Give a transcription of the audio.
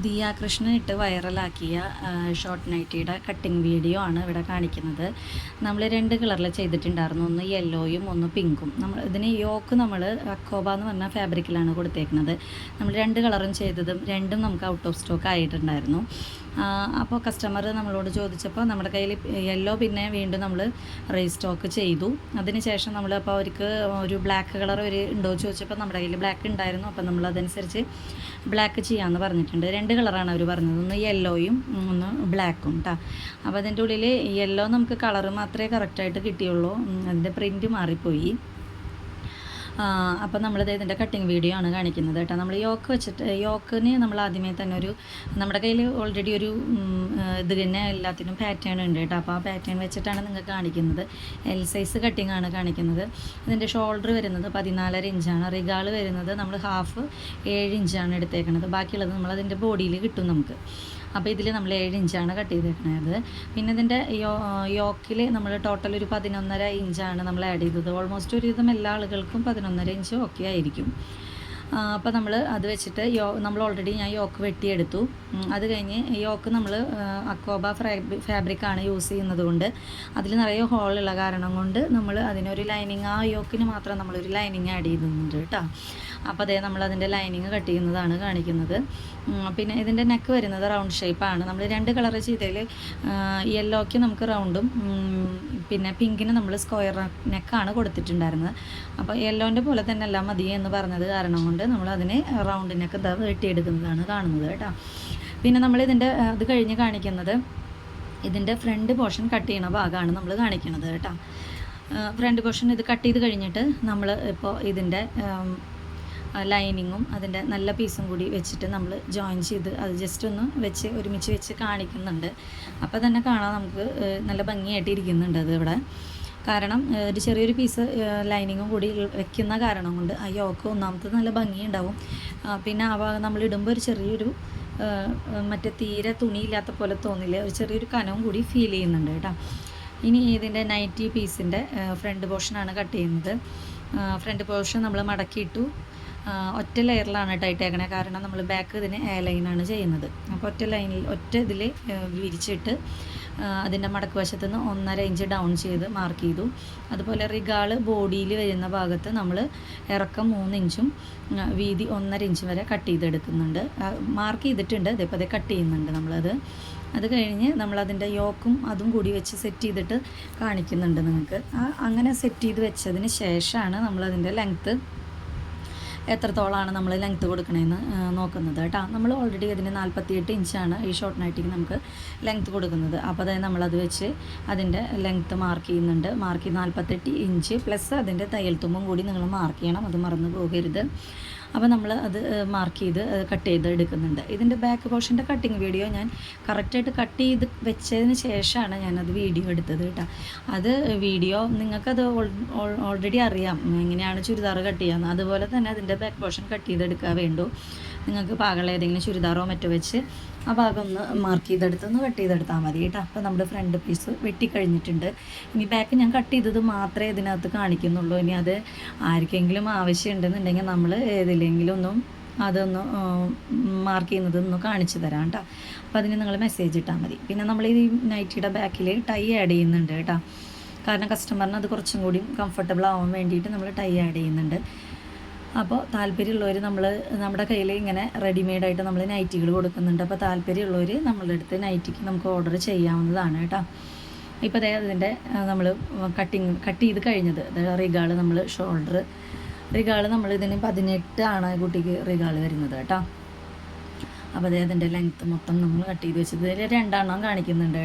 ദിയ കൃഷ്ണൻ ഇട്ട് വൈറലാക്കിയ short നൈറ്റിയുടെ cutting video ആണ് ഇവിടെ കാണിക്കുന്നത്. നമ്മൾ 2 കളറിൽ ചെയ്തിട്ടുണ്ടായിരുന്നു, ഒന്ന് യെല്ലോയും ഒന്ന് പിങ്കും. നമ്മൾ ഇതിന് യോക്ക് നമ്മൾ അക്കോബ എന്ന് പറഞ്ഞ ഫാബ്രിക്കിലാണ് കൊടുത്തേക്കുന്നത്. നമ്മൾ 2 കളറും ചെയ്തതും രണ്ടും നമുക്ക് ഔട്ട് ഓഫ് സ്റ്റോക്ക് ആയിട്ടുണ്ടായിരുന്നു. അപ്പോൾ കസ്റ്റമർ നമ്മളോട് ചോദിച്ചപ്പോൾ നമ്മുടെ കയ്യിൽ യെല്ലോ പിന്നെ വീണ്ടും നമ്മൾ റീസ്റ്റോക്ക് ചെയ്തു. അതിനുശേഷം നമ്മൾ അപ്പോൾ അവർക്ക് ഒരു ബ്ലാക്ക് കളർ ഉണ്ടോ ചോദിച്ചപ്പോൾ നമ്മുടെ കയ്യിൽ ബ്ലാക്ക് ഉണ്ടായിരുന്നു. അപ്പോൾ നമ്മൾ അതനുസരിച്ച് ബ്ലാക്ക് ചെയ്യാമെന്ന് പറഞ്ഞിട്ടുണ്ട്. 2 കളറാണ് അവർ പറഞ്ഞത്, ഒന്ന് യെല്ലോയും ഒന്ന് ബ്ലാക്കും കേട്ടോ. അപ്പോൾ അതിൻ്റെ ഉള്ളിൽ യെല്ലോ നമുക്ക് കളറ് മാത്രമേ കറക്റ്റായിട്ട് കിട്ടിയുള്ളൂ, അതിൻ്റെ പ്രിൻറ്റ് മാറിപ്പോയി. അപ്പോൾ നമ്മളിത് ഇതിൻ്റെ കട്ടിങ് വീഡിയോ ആണ് കാണിക്കുന്നത് കേട്ടോ. നമ്മൾ യോക്ക് വെച്ചിട്ട് യോക്കിന് നമ്മൾ ആദ്യമേ തന്നെ നമ്മുടെ കയ്യിൽ ഓൾറെഡി ഒരു ഇത് തന്നെ എല്ലാത്തിനും പാറ്റേൺ ഉണ്ട് കേട്ടോ. അപ്പോൾ ആ പാറ്റേൺ വെച്ചിട്ടാണ് നിങ്ങൾക്ക് കാണിക്കുന്നത്. എൽ സൈസ് കട്ടിങ് ആണ് കാണിക്കുന്നത്. ഇതിൻ്റെ ഷോൾഡർ വരുന്നത് 14.5 ഇഞ്ചാണ്. റിഗാൾ വരുന്നത് നമ്മൾ ഹാഫ് 7 ഇഞ്ചാണ് എടുത്തേക്കുന്നത്. ബാക്കിയുള്ളത് നമ്മളതിൻ്റെ ബോഡിയിൽ കിട്ടും നമുക്ക്. അപ്പോൾ ഇതിൽ നമ്മൾ 7 ഇഞ്ചാണ് കട്ട് ചെയ്തേക്കുന്നത്. പിന്നെ ഇതിൻ്റെ യോക്കിൽ നമ്മൾ ടോട്ടൽ ഒരു 11.5 ഇഞ്ചാണ് നമ്മൾ ആഡ് ചെയ്തത്. ഓൾമോസ്റ്റ് ഒരുവിധം എല്ലാ ആളുകൾക്കും 11.5 ഇഞ്ച് ഓക്കെ ആയിരിക്കും. അപ്പോൾ നമ്മൾ അത് വെച്ചിട്ട് നമ്മൾ ഓൾറെഡി ഞാൻ യോക്ക് വെട്ടിയെടുത്തു. അത് കഴിഞ്ഞ് യോക്ക് നമ്മൾ അക്കോബ ഫാബ്രിക്കാണ് യൂസ് ചെയ്യുന്നത് കൊണ്ട് അതിൽ നിറയെ ഹോളുള്ള കാരണം കൊണ്ട് നമ്മൾ അതിനൊരു ലൈനിങ്, ആ യോക്കിന് മാത്രം നമ്മളൊരു ലൈനിങ് ആഡ് ചെയ്യുന്നുണ്ട് കേട്ടോ. അപ്പോൾ അതേ നമ്മൾ അതിൻ്റെ ലൈനിങ് കട്ട് ചെയ്യുന്നതാണ് കാണിക്കുന്നത്. പിന്നെ ഇതിൻ്റെ നെക്ക് വരുന്നത് റൗണ്ട് ഷേപ്പാണ്. നമ്മൾ 2 കളർ ചെയ്തതിൽ യെല്ലോയ്ക്ക് നമുക്ക് റൗണ്ടും പിന്നെ പിങ്കിന് നമ്മൾ സ്ക്വയർ നെക്കാണ് കൊടുത്തിട്ടുണ്ടായിരുന്നത്. അപ്പോൾ യെല്ലോൻ്റെ പോലെ തന്നെ എല്ലാം മതി എന്ന് പറഞ്ഞത് കാരണം കൊണ്ട് നമ്മൾ അതിനെ റൗണ്ട് നെക്ക് വെട്ടിയെടുക്കുന്നതാണ് കാണുന്നത് കേട്ടോ. പിന്നെ നമ്മൾ അത് കഴിഞ്ഞ് കാണിക്കുന്നത് ഇതിൻ്റെ ഫ്രണ്ട് പോർഷൻ കട്ട് ചെയ്യണ ഭാഗമാണ് നമ്മൾ കാണിക്കുന്നത് കേട്ടോ. ഫ്രണ്ട് പോർഷൻ ഇത് കട്ട് ചെയ്ത് കഴിഞ്ഞിട്ട് നമ്മൾ ഇപ്പോൾ ഇതിൻ്റെ ലൈനിങ്ങും അതിൻ്റെ നല്ല പീസും കൂടി വെച്ചിട്ട് നമ്മൾ ജോയിൻ ചെയ്ത് അത് ജസ്റ്റ് ഒന്ന് ഒരുമിച്ച് വെച്ച് കാണിക്കുന്നുണ്ട്. അപ്പോൾ തന്നെ കാണാൻ നമുക്ക് നല്ല ഭംഗിയായിട്ട് ഇരിക്കുന്നുണ്ട് അത് ഇവിടെ. കാരണം ഒരു ചെറിയൊരു പീസ് ലൈനിങ്ങും കൂടി വെക്കുന്ന കാരണം കൊണ്ട് ആ യോക്ക് ഒന്നാമത്തെ നല്ല ഭംഗിയുണ്ടാവും. പിന്നെ ആ ഭാഗം നമ്മൾ ഇടുമ്പോൾ ഒരു ചെറിയൊരു മറ്റേ തീരെ തുണിയില്ലാത്ത പോലെ തോന്നില്ല, ഒരു ചെറിയൊരു കനവും കൂടി ഫീൽ ചെയ്യുന്നുണ്ട് കേട്ടോ. ഇനി ഇതിൻ്റെ നൈറ്റി പീസിൻ്റെ ഫ്രണ്ട് പോർഷനാണ് കട്ട് ചെയ്യുന്നത്. ഫ്രണ്ട് പോർഷൻ നമ്മൾ മടക്കിയിട്ടു. ഒറ്റ ലെയറിലാണ് ഇട്ടേക്കണേ, കാരണം നമ്മൾ ബാക്ക് ഇതിന് എ ലൈനാണ് ചെയ്യുന്നത്. അപ്പോൾ ഒറ്റ ഇതിൽ വിരിച്ചിട്ട് അതിൻ്റെ മടക്ക് വശത്ത് നിന്ന് 1.5 ഇഞ്ച് ഡൗൺ ചെയ്ത് മാർക്ക് ചെയ്തു. അതുപോലെ റിഗാൾ ബോഡിയിൽ വരുന്ന ഭാഗത്ത് നമ്മൾ ഇറക്കം 3 ഇഞ്ചും വീതി 1.5 ഇഞ്ച് വരെ കട്ട് ചെയ്തെടുക്കുന്നുണ്ട്. മാർക്ക് ചെയ്തിട്ടുണ്ട്, ഇതിപ്പോൾ അത് കട്ട് ചെയ്യുന്നുണ്ട് നമ്മളത്. അത് കഴിഞ്ഞ് നമ്മളതിൻ്റെ യോക്കും അതും കൂടി വെച്ച് സെറ്റ് ചെയ്തിട്ട് കാണിക്കുന്നുണ്ട് നിങ്ങൾക്ക്. അങ്ങനെ സെറ്റ് ചെയ്ത് വെച്ചതിന് ശേഷമാണ് നമ്മളതിൻ്റെ ലെങ്ത്ത് എത്രത്തോളമാണ് നമ്മൾ ലെങ്ത്ത് കൊടുക്കണമെന്ന് നോക്കുന്നത് കേട്ടോ. നമ്മൾ ഓൾറെഡി അതിന് 48 ഇഞ്ചാണ് ഈ ഷോർട്ട് നൈറ്റിക്ക് നമുക്ക് ലെങ്ത്ത് കൊടുക്കുന്നത്. അപ്പോൾ അതായത് നമ്മളത് വെച്ച് അതിൻ്റെ ലെങ്ത്ത് മാർക്ക് ചെയ്യുന്നുണ്ട്. മാർക്ക് 48 ഇഞ്ച് പ്ലസ് അതിൻ്റെ തയ്യൽ തുമ്പും കൂടി നിങ്ങൾ മാർക്ക് ചെയ്യണം, അത് മറന്നു പോകരുത്. അപ്പോൾ നമ്മൾ അത് മാർക്ക് ചെയ്ത് കട്ട് ചെയ്ത് എടുക്കുന്നുണ്ട്. ഇതിൻ്റെ ബാക്ക് പോർഷൻ്റെ കട്ടിങ് വീഡിയോ ഞാൻ കറക്റ്റായിട്ട് കട്ട് ചെയ്ത് വെച്ചതിന് ശേഷമാണ് ഞാനത് വീഡിയോ എടുത്തത് കേട്ടോ. അത് വീഡിയോ നിങ്ങൾക്കത് ഓൾറെഡി അറിയാം എങ്ങനെയാണ് ചുരിദാർ കട്ട് ചെയ്യാമെന്ന്. അതുപോലെ തന്നെ അതിൻ്റെ ബാക്ക് പോർഷൻ കട്ട് ചെയ്തെടുക്കാൻ വേണ്ടു. നിങ്ങൾക്ക് പാകമുള്ള ഏതെങ്കിലും ചുരിദാറോ മറ്റോ വെച്ച് ആ ഭാഗം ഒന്ന് മാർക്ക് ചെയ്തെടുത്തൊന്ന് കട്ട് ചെയ്തെടുത്താൽ മതി കേട്ടോ. അപ്പോൾ നമ്മുടെ ഫ്രണ്ട് പീസ് വെട്ടിക്കഴിഞ്ഞിട്ടുണ്ട്. ഇനി ബാക്ക് ഞാൻ കട്ട് ചെയ്തത് മാത്രമേ ഇതിനകത്ത് കാണിക്കുന്നുള്ളൂ. ഇനി അത് ആർക്കെങ്കിലും ആവശ്യമുണ്ടെന്നുണ്ടെങ്കിൽ നമ്മൾ ഏതിലെങ്കിലും അതൊന്ന് മാർക്ക് ചെയ്യുന്നതൊന്ന് കാണിച്ചു തരാം കേട്ടോ. അപ്പോൾ അതിന് നിങ്ങൾ മെസ്സേജ് ഇട്ടാൽ മതി. പിന്നെ നമ്മൾ ഈ നൈറ്റിയുടെ ബാക്കിൽ ടൈ ആഡ് ചെയ്യുന്നുണ്ട് കേട്ടോ. കാരണം കസ്റ്റമറിന് അത് കുറച്ചും കൂടി കംഫർട്ടബിൾ ആവാൻ വേണ്ടിയിട്ട് നമ്മൾ ടൈ ആഡ് ചെയ്യുന്നുണ്ട്. അപ്പോൾ താല്പര്യമുള്ളവർ നമ്മുടെ കയ്യിൽ ഇങ്ങനെ റെഡിമെയ്ഡായിട്ട് നമ്മൾ നൈറ്റികൾ കൊടുക്കുന്നുണ്ട്. അപ്പോൾ താല്പര്യമുള്ളവർ നമ്മളുടെ അടുത്ത് നൈറ്റിക്ക് നമുക്ക് ഓർഡർ ചെയ്യാവുന്നതാണ് കേട്ടോ. ഇപ്പോൾ അതിൻ്റെ നമ്മൾ കട്ട് ചെയ്ത് കഴിഞ്ഞത് റിഗാൾ നമ്മൾ റിഗാൾ നമ്മൾ ഇതിന് 18 ആണ് കുട്ടിക്ക് റിഗാൾ വരുന്നത് കേട്ടോ. അപ്പോൾ അതിൻ്റെ ലെങ്ത്ത് മൊത്തം നമ്മൾ കട്ട് ചെയ്ത് വെച്ചത് 2 എണ്ണം കാണിക്കുന്നുണ്ട്.